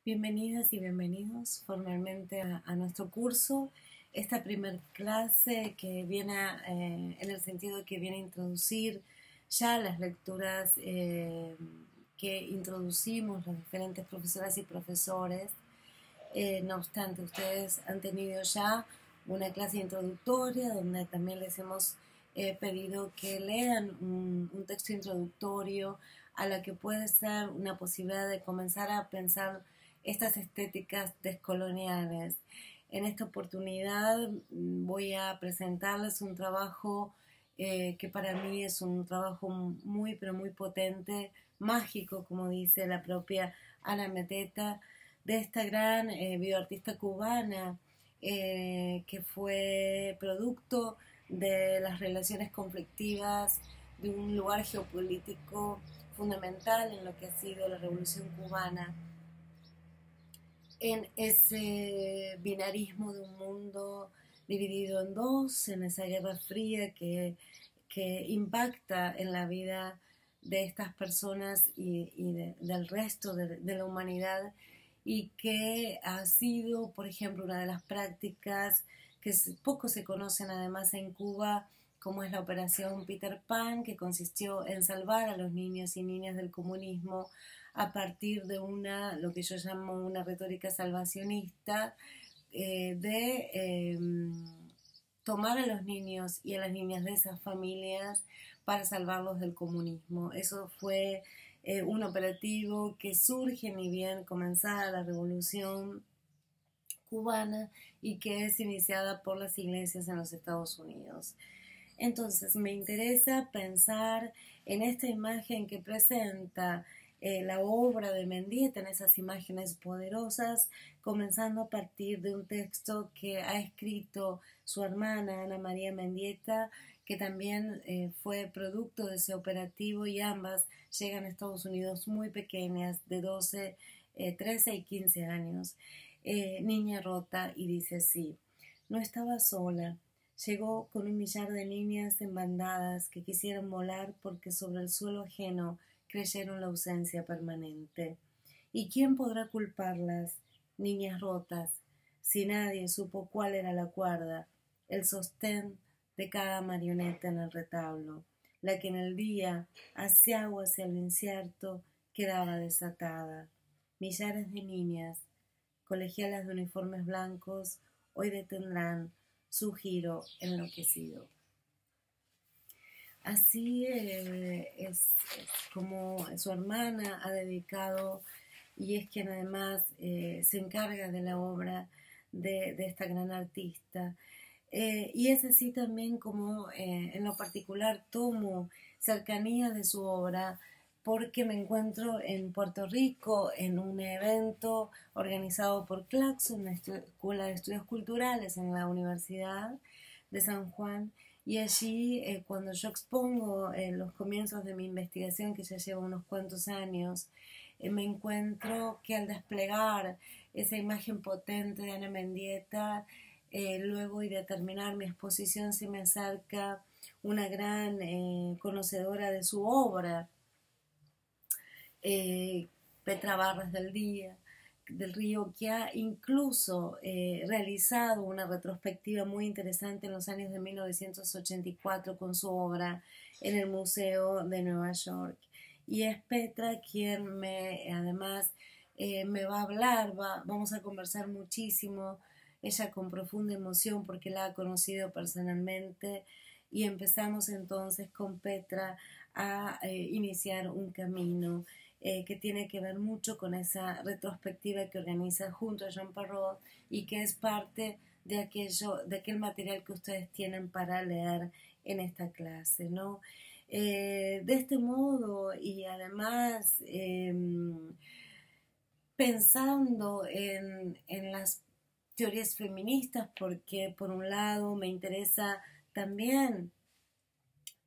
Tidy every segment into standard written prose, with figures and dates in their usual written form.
Bienvenidas y bienvenidos formalmente a nuestro curso. Esta primer clase que viene en el sentido de que viene a introducir ya las lecturas que introducimos las diferentes profesoras y profesores. No obstante, ustedes han tenido ya una clase introductoria donde también les hemos pedido que lean un texto introductorio a la que puede ser una posibilidad de comenzar a pensar estas estéticas descoloniales. En esta oportunidad voy a presentarles un trabajo que para mí es un trabajo muy, pero muy potente, mágico, como dice la propia Ana Meteta, de esta gran bioartista cubana que fue producto de las relaciones conflictivas de un lugar geopolítico fundamental en lo que ha sido la Revolución Cubana, en ese binarismo de un mundo dividido en dos, en esa guerra fría que impacta en la vida de estas personas y del resto de la humanidad, y que ha sido, por ejemplo, una de las prácticas que poco se conocen además en Cuba, como es la operación Peter Pan, que consistió en salvar a los niños y niñas del comunismo a partir de lo que yo llamo una retórica salvacionista, de tomar a los niños y a las niñas de esas familias para salvarlos del comunismo. Eso fue un operativo que surge ni bien comenzada la revolución cubana y que es iniciada por las iglesias en los Estados Unidos. Entonces me interesa pensar en esta imagen que presenta la obra de Mendieta, en esas imágenes poderosas, comenzando a partir de un texto que ha escrito su hermana Ana María Mendieta, que también fue producto de ese operativo, y ambas llegan a Estados Unidos muy pequeñas, de 12, 13 y 15 años. Niña rota, y dice así: no estaba sola. Llegó con un millar de niñas en bandadas que quisieron volar porque sobre el suelo ajeno creyeron la ausencia permanente. ¿Y quién podrá culparlas, niñas rotas, si nadie supo cuál era la cuerda, el sostén de cada marioneta en el retablo, la que en el día, hacia agua hacia lo incierto, quedaba desatada? Millares de niñas, colegialas de uniformes blancos, hoy detendrán su giro enloquecido. Así es como su hermana ha dedicado, y es quien además se encarga de la obra de esta gran artista. Y es así también como en lo particular tomo cercanía de su obra, porque me encuentro en Puerto Rico en un evento organizado por Claxon, una escuela de estudios culturales en la Universidad de San Juan, y allí cuando yo expongo los comienzos de mi investigación, que ya lleva unos cuantos años, me encuentro que al desplegar esa imagen potente de Ana Mendieta, luego y de terminar mi exposición se me acerca una gran conocedora de su obra, Petra Barras del Río, que ha incluso realizado una retrospectiva muy interesante en los años de 1984 con su obra en el Museo de Nueva York. Y es Petra quien además me va a hablar, vamos a conversar muchísimo, ella con profunda emoción porque la ha conocido personalmente, y empezamos entonces con Petra a iniciar un camino que tiene que ver mucho con esa retrospectiva que organiza junto a Jean Parrot, y que es parte de aquel material que ustedes tienen para leer en esta clase, ¿no? De este modo, y además pensando en las teorías feministas, porque por un lado me interesa también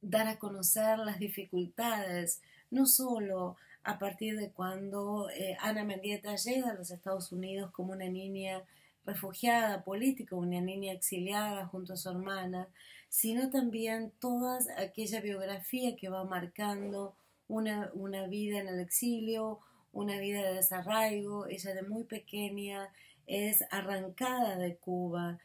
dar a conocer las dificultades, no solo a partir de cuando Ana Mendieta llega a los Estados Unidos como una niña refugiada política, una niña exiliada junto a su hermana, sino también toda aquella biografía que va marcando una vida en el exilio, una vida de desarraigo. Ella de muy pequeña es arrancada de Cuba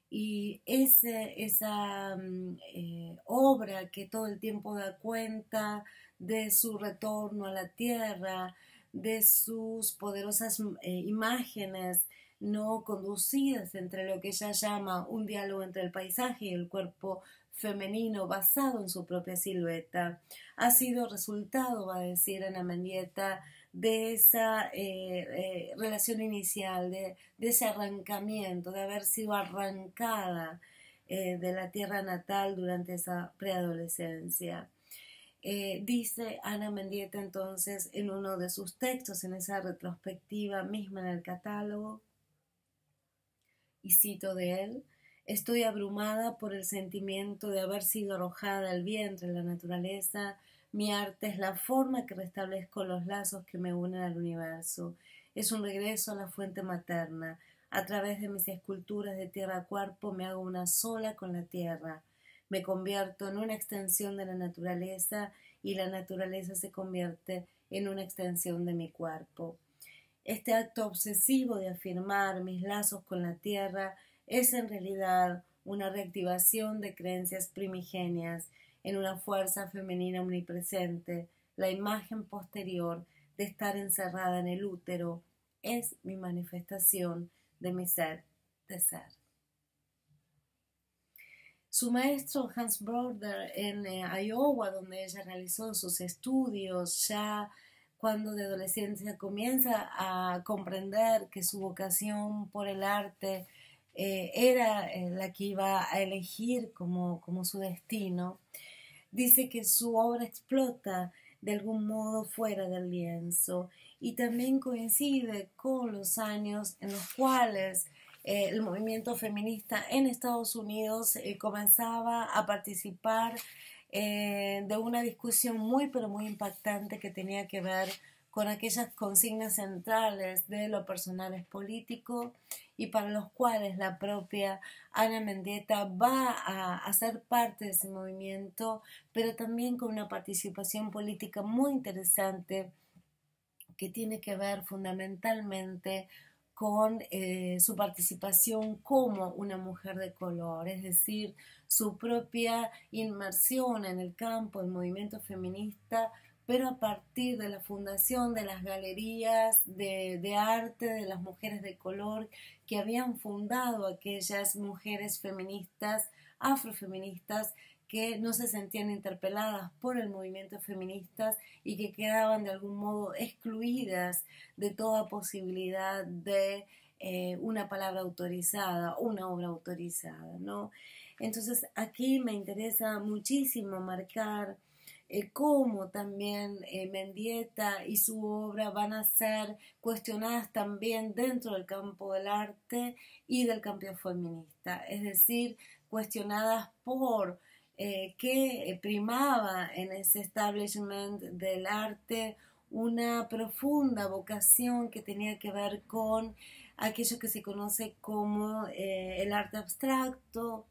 y esa obra que todo el tiempo da cuenta de su retorno a la tierra, de sus poderosas imágenes no conducidas entre lo que ella llama un diálogo entre el paisaje y el cuerpo femenino basado en su propia silueta, ha sido resultado, va a decir Ana Mendieta, de esa relación inicial, de ese arrancamiento, de haber sido arrancada de la tierra natal durante esa preadolescencia. Dice Ana Mendieta entonces en uno de sus textos, en esa retrospectiva misma en el catálogo, y cito de él: estoy abrumada por el sentimiento de haber sido arrojada al vientre de la naturaleza. Mi arte es la forma que restablezco los lazos que me unen al universo. Es un regreso a la fuente materna. A través de mis esculturas de tierra a cuerpo me hago una sola con la tierra. Me convierto en una extensión de la naturaleza y la naturaleza se convierte en una extensión de mi cuerpo. Este acto obsesivo de afirmar mis lazos con la tierra es en realidad una reactivación de creencias primigenias en una fuerza femenina omnipresente. La imagen posterior de estar encerrada en el útero es mi manifestación de mi ser de ser. Su maestro Hans Broder en Iowa, donde ella realizó sus estudios, ya cuando de adolescencia comienza a comprender que su vocación por el arte era la que iba a elegir como su destino, dice que su obra explota de algún modo fuera del lienzo y también coincide con los años en los cuales el movimiento feminista en Estados Unidos comenzaba a participar de una discusión muy pero muy impactante que tenía que ver con aquellas consignas centrales de lo personal es político y para los cuales la propia Ana Mendieta va a ser parte de ese movimiento, pero también con una participación política muy interesante que tiene que ver fundamentalmente con su participación como una mujer de color, es decir, su propia inmersión en el campo del movimiento feminista, pero a partir de la fundación de las galerías de arte de las mujeres de color que habían fundado aquellas mujeres feministas, afrofeministas, que no se sentían interpeladas por el movimiento feminista y que quedaban de algún modo excluidas de toda posibilidad de una palabra autorizada, una obra autorizada, ¿no? Entonces aquí me interesa muchísimo marcar cómo también Mendieta y su obra van a ser cuestionadas también dentro del campo del arte y del campo feminista, es decir, cuestionadas por que primaba en ese establishment del arte una profunda vocación que tenía que ver con aquello que se conoce como el arte abstracto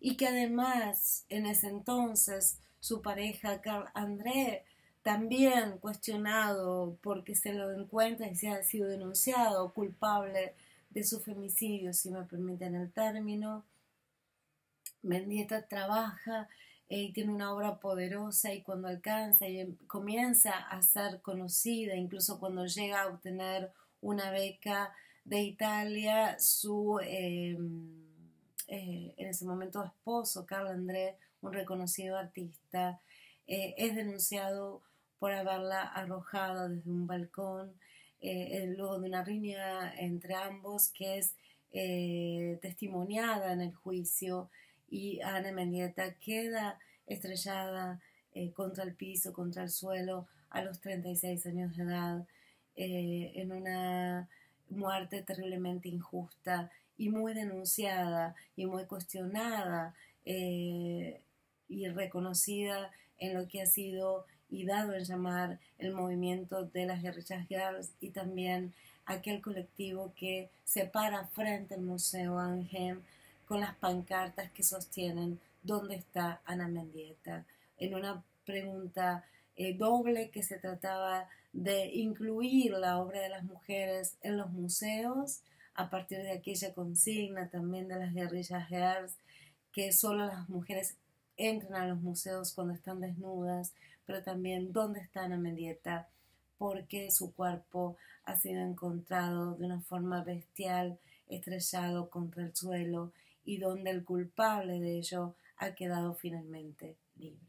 y que además en ese entonces su pareja Carl André también cuestionado porque se lo encuentra y se ha sido denunciado culpable de su femicidio, si me permiten el término. Mendieta trabaja y tiene una obra poderosa y cuando alcanza y comienza a ser conocida, incluso cuando llega a obtener una beca de Italia, su en ese momento esposo, Carlo André, un reconocido artista, es denunciado por haberla arrojado desde un balcón, luego de una riña entre ambos que es testimoniada en el juicio, y Ana Mendieta queda estrellada contra el piso, contra el suelo, a los 36 años de edad, en una muerte terriblemente injusta y muy denunciada y muy cuestionada y reconocida en lo que ha sido y dado en llamar el movimiento de las guerrillas girls y también aquel colectivo que se para frente al Museo Angem con las pancartas que sostienen ¿dónde está Ana Mendieta? En una pregunta doble que se trataba de incluir la obra de las mujeres en los museos a partir de aquella consigna también de las guerrillas girls, que solo las mujeres entran a los museos cuando están desnudas, pero también dónde está Ana Mendieta, porque su cuerpo ha sido encontrado de una forma bestial, estrellado contra el suelo, y donde el culpable de ello ha quedado finalmente libre.